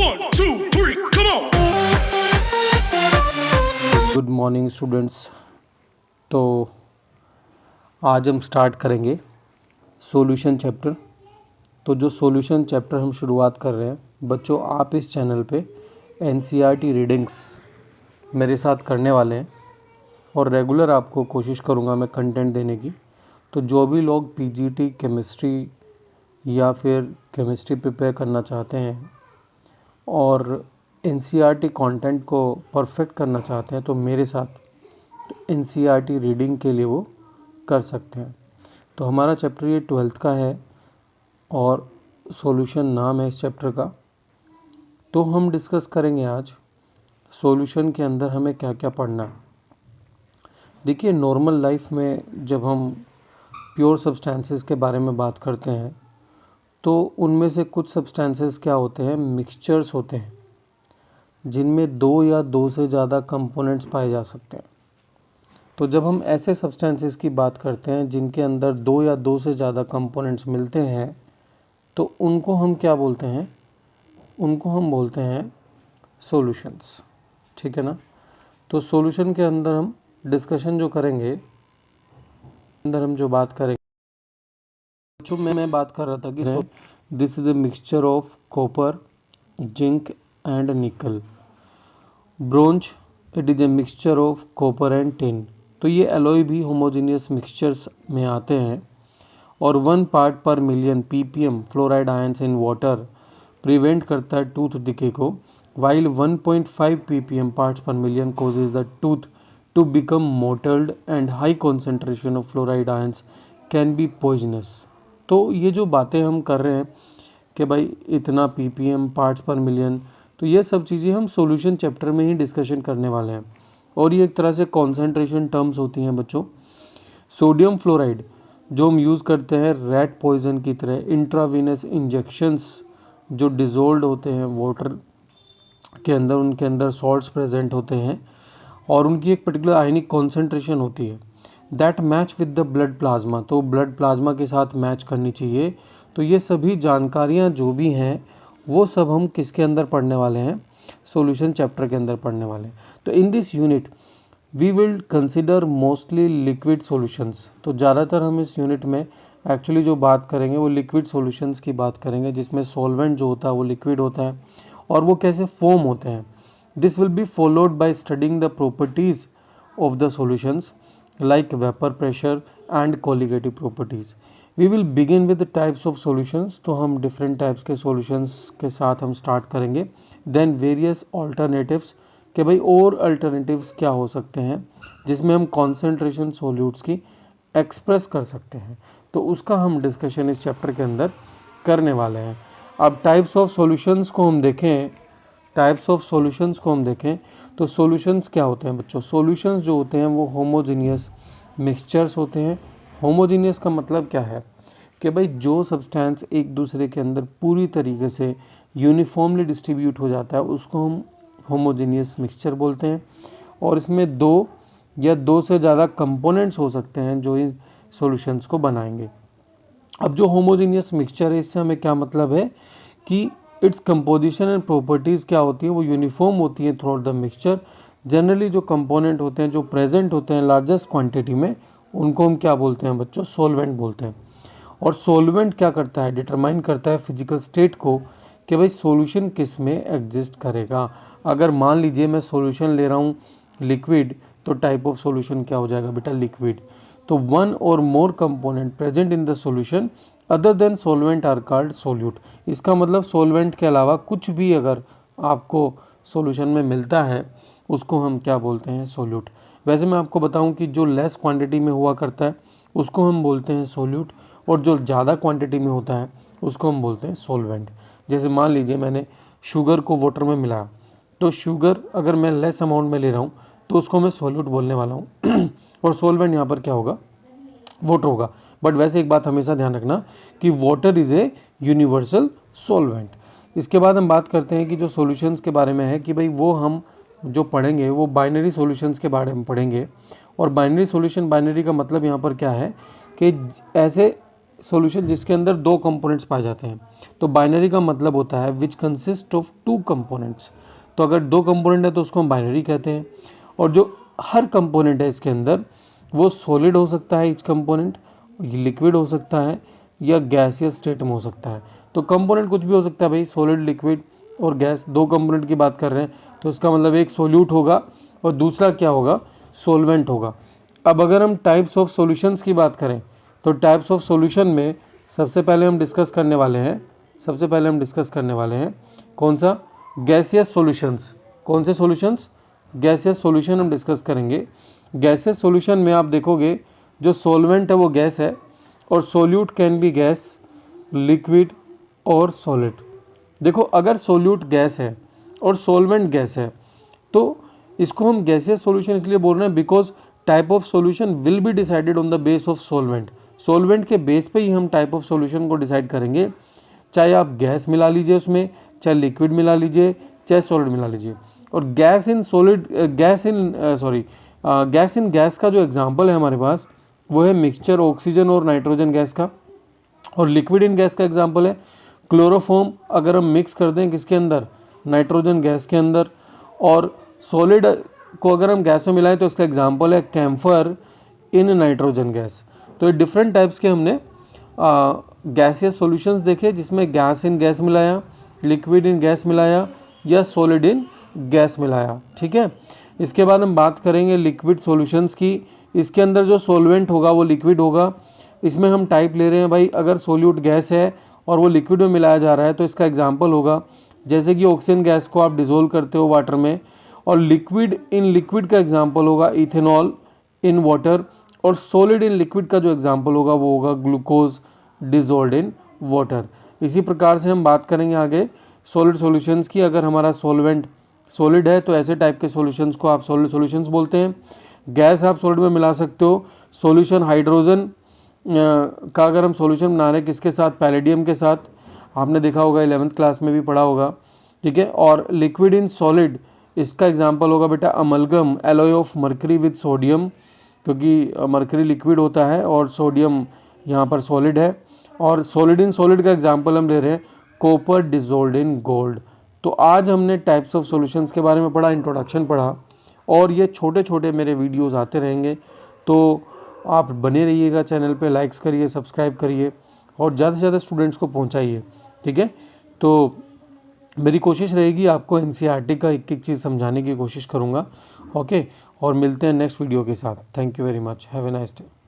1, 2, 3, come on! Good morning students. तो आज हम स्टार्ट करेंगे सॉल्यूशन चैप्टर। तो जो सॉल्यूशन चैप्टर हम शुरुआत कर रहे हैं बच्चों, आप इस चैनल पे एनसीईआरटी रीडिंग्स मेरे साथ करने वाले हैं और रेगुलर आपको कोशिश करूँगा मैं कंटेंट देने की। तो जो भी लोग पीजीटी केमिस्ट्री या फिर केमिस्ट्री प्रिपेयर करना चाहते हैं और एनसीईआरटी कंटेंट को परफेक्ट करना चाहते हैं तो मेरे साथ एनसीईआरटी रीडिंग के लिए वो कर सकते हैं। तो हमारा चैप्टर ये 12th का है और सॉल्यूशन नाम है इस चैप्टर का। तो हम डिस्कस करेंगे आज सॉल्यूशन के अंदर हमें क्या क्या पढ़ना है। देखिए, नॉर्मल लाइफ में जब हम प्योर सब्सटेंसेस के बारे में बात करते हैं तो उनमें से कुछ सब्सटेंसेस क्या होते हैं, मिक्सचर्स होते हैं जिनमें दो या दो से ज़्यादा कंपोनेंट्स पाए जा सकते हैं। तो जब हम ऐसे सब्सटेंसेस की बात करते हैं जिनके अंदर दो या दो से ज़्यादा कंपोनेंट्स मिलते हैं तो उनको हम क्या बोलते हैं, उनको हम बोलते हैं सॉल्यूशंस। ठीक है ना। तो सॉल्यूशन के अंदर हम डिस्कशन जो करेंगे, अंदर हम जो बात करेंगे, जो मैं बात कर रहा था कि this is a mixture of copper, zinc and निकल। Bronze, it is a mixture of copper and tin. तो ये एलॉय भी होमोजेनियस मिक्सचर्स में आते हैं। और 1 part per million ppm fluoride ions in water prevent करता है टूथ डिके को, while 1.5 ppm parts per million causes the tooth to become mottled and high concentration of fluoride ions can be poisonous. तो ये जो बातें हम कर रहे हैं कि भाई इतना ppm पार्ट्स पर मिलियन, तो ये सब चीज़ें हम सॉल्यूशन चैप्टर में ही डिस्कशन करने वाले हैं। और ये एक तरह से कॉन्सेंट्रेशन टर्म्स होती हैं बच्चों। सोडियम फ्लोराइड जो हम यूज़ करते हैं रैट पॉइजन की तरह, इंट्रावीनस इंजेक्शंस जो डिज़ोल्व होते हैं वाटर के अंदर, उनके अंदर सॉल्ट्स प्रेजेंट होते हैं और उनकी एक पर्टिकुलर आयनिक कॉन्सेंट्रेशन होती है that match with the blood plasma. तो ब्लड प्लाज्मा के साथ मैच करनी चाहिए। तो ये सभी जानकारियाँ जो भी हैं वो सब हम किसके अंदर पढ़ने वाले हैं, सॉल्यूशन चैप्टर के अंदर पढ़ने वाले हैं। तो in this unit we will consider mostly liquid solutions. तो ज़्यादातर हम इस यूनिट में एक्चुअली जो बात करेंगे वो लिक्विड सॉल्यूशंस की बात करेंगे, जिसमें सॉल्वेंट जो होता है वो लिक्विड होता है और वो कैसे फॉर्म होते हैं। This will be followed by studying the properties of the solutions like vapor pressure and colligative properties. We will begin with the types of solutions. तो हम different types के solutions के साथ हम start करेंगे। Then various alternatives, कि भाई और alternatives क्या हो सकते हैं जिसमें हम concentration solutes की express कर सकते हैं। तो उसका हम discussion इस chapter के अंदर करने वाले हैं। अब types of solutions को हम देखें, टाइप्स ऑफ सॉल्यूशंस को हम देखें तो सॉल्यूशंस क्या होते हैं बच्चों। सॉल्यूशंस जो होते हैं वो होमोजीनियस मिक्सचर्स होते हैं। होमोजीनियस का मतलब क्या है कि भाई जो सब्सटेंस एक दूसरे के अंदर पूरी तरीके से यूनिफॉर्मली डिस्ट्रीब्यूट हो जाता है उसको हम होमोजीनियस मिक्सचर बोलते हैं। और इसमें दो या दो से ज़्यादा कंपोनेंट्स हो सकते हैं जो इन सॉल्यूशंस को बनाएंगे। अब जो होमोजीनियस मिक्सचर है इससे हमें क्या मतलब है कि इट्स कंपोजिशन एंड प्रॉपर्टीज़ क्या होती है वो यूनिफॉर्म होती है through out the mixture. Generally जो कंपोनेंट होते हैं जो प्रेजेंट होते हैं लार्जेस्ट क्वांटिटी में उनको हम क्या बोलते हैं बच्चों, सॉल्वेंट बोलते हैं। और सॉल्वेंट क्या करता है, डिटरमाइन करता है फिजिकल स्टेट को कि भाई सॉल्यूशन किस में एग्जिस्ट करेगा। अगर मान लीजिए मैं सॉल्यूशन ले रहा हूँ लिक्विड तो टाइप ऑफ सॉल्यूशन क्या हो जाएगा बेटा, लिक्विड। तो 1 और more component present in the solution other than solvent are called solute. इसका मतलब सॉल्वेंट के अलावा कुछ भी अगर आपको सॉल्यूशन में मिलता है उसको हम क्या बोलते हैं, सोल्यूट। वैसे मैं आपको बताऊं कि जो लेस क्वांटिटी में हुआ करता है उसको हम बोलते हैं सोल्यूट और जो ज़्यादा क्वांटिटी में होता है उसको हम बोलते हैं सॉल्वेंट। जैसे मान लीजिए मैंने शुगर को वाटर में मिलाया तो शुगर अगर मैं लेस अमाउंट में ले रहा हूँ तो उसको मैं सोल्यूट बोलने वाला हूँ और सॉल्वेंट यहाँ पर क्या होगा, वाटर होगा। बट वैसे एक बात हमेशा ध्यान रखना कि water is a universal solvent. इसके बाद हम बात करते हैं कि जो सॉल्यूशंस के बारे में है कि भाई वो हम जो पढ़ेंगे वो बाइनरी सॉल्यूशंस के बारे में पढ़ेंगे। और बाइनरी सॉल्यूशन, बाइनरी का मतलब यहाँ पर क्या है कि ऐसे सॉल्यूशन जिसके अंदर दो कंपोनेंट्स पाए जाते हैं। तो बाइनरी का मतलब होता है which consist of two components. तो अगर दो कंपोनेंट है तो उसको हम बाइनरी कहते हैं। और जो हर कंपोनेंट है इसके अंदर वो सॉलिड हो सकता है, ईच कंपोनेंट लिक्विड हो सकता है या गैसियस स्टेट में हो सकता है। तो कंपोनेंट कुछ भी हो सकता है भाई, सॉलिड, लिक्विड और गैस, दो कंपोनेंट की बात कर रहे हैं तो इसका मतलब एक सोल्यूट होगा और दूसरा क्या होगा, सोलवेंट होगा। अब अगर हम टाइप्स ऑफ सॉल्यूशंस की बात करें तो टाइप्स ऑफ सॉल्यूशन में सबसे पहले हम डिस्कस करने वाले हैं कौन सा, गैसियस सॉल्यूशंस। कौन से सॉल्यूशंस, गैसियस सॉल्यूशन हम डिस्कस करेंगे। गैसियस सॉल्यूशन में आप देखोगे जो सॉल्वेंट है वो गैस है और solute can be gas, liquid और सॉलिड। देखो अगर सोल्यूट गैस है और सॉल्वेंट गैस है तो इसको हम गैसियस सॉल्यूशन इसलिए बोल रहे हैं because type of solution will be decided on the base of solvent. Solvent के बेस पे ही हम टाइप ऑफ सॉल्यूशन को डिसाइड करेंगे, चाहे आप गैस मिला लीजिए उसमें, चाहे लिक्विड मिला लीजिए, चाहे सॉलिड मिला लीजिए। और गैस इन गैस का जो एग्जांपल है हमारे पास वो है मिक्सचर ऑक्सीजन और नाइट्रोजन गैस का। और लिक्विड इन गैस का एग्जांपल है क्लोरोफॉर्म, अगर हम मिक्स कर दें किसके अंदर, नाइट्रोजन गैस के अंदर। और सॉलिड को अगर हम गैस में मिलाएं तो इसका एग्जांपल है कैम्फर इन नाइट्रोजन गैस। तो ये डिफरेंट टाइप्स के हमने गैसियस सॉल्यूशंस देखे जिसमें गैस इन गैस मिलाया, लिक्विड इन गैस मिलाया या सॉलिड इन गैस मिलाया। ठीक है, इसके बाद हम बात करेंगे लिक्विड सॉल्यूशंस की। इसके अंदर जो सॉल्वेंट होगा वो लिक्विड होगा। इसमें हम टाइप ले रहे हैं भाई, अगर सोल्यूट गैस है और वो लिक्विड में मिलाया जा रहा है तो इसका एग्जाम्पल होगा जैसे कि ऑक्सीजन गैस को आप डिजोल्व करते हो वाटर में। और लिक्विड इन लिक्विड का एग्जाम्पल होगा इथेनॉल इन वाटर। और सॉलिड इन लिक्विड का जो एग्जाम्पल होगा वो होगा ग्लूकोज डिजोल्ड इन वाटर। इसी प्रकार से हम बात करेंगे आगे सॉलिड सॉल्यूशंस की। अगर हमारा सॉल्वेंट सॉलिड है तो ऐसे टाइप के सॉल्यूशंस को आप सॉलिड सॉल्यूशंस बोलते हैं। गैस आप सॉलिड में मिला सकते हो। सॉल्यूशन हाइड्रोजन का अगर हम सॉल्यूशन बना रहे हैं किसके साथ, पैलेडियम के साथ, आपने देखा होगा 11th क्लास में भी पढ़ा होगा। ठीक है, और लिक्विड इन सॉलिड इसका एग्जांपल होगा बेटा amalgam, alloy of mercury with sodium, क्योंकि मर्करी लिक्विड होता है और सोडियम यहाँ पर सॉलिड है। और सॉलिड इन सॉलिड का एग्जांपल हम ले रहे हैं कॉपर डिजोल्ड इन गोल्ड। तो आज हमने टाइप्स ऑफ सॉल्यूशंस के बारे में पढ़ा, इंट्रोडक्शन पढ़ा, और ये छोटे छोटे मेरे वीडियोस आते रहेंगे। तो आप बने रहिएगा चैनल पे, लाइक्स करिए, सब्सक्राइब करिए और ज़्यादा से ज़्यादा स्टूडेंट्स को पहुंचाइए। ठीक है, तो मेरी कोशिश रहेगी आपको एनसीईआरटी का एक एक चीज़ समझाने की कोशिश करूँगा। ओके, और मिलते हैं नेक्स्ट वीडियो के साथ। Thank you very much, have a nice day.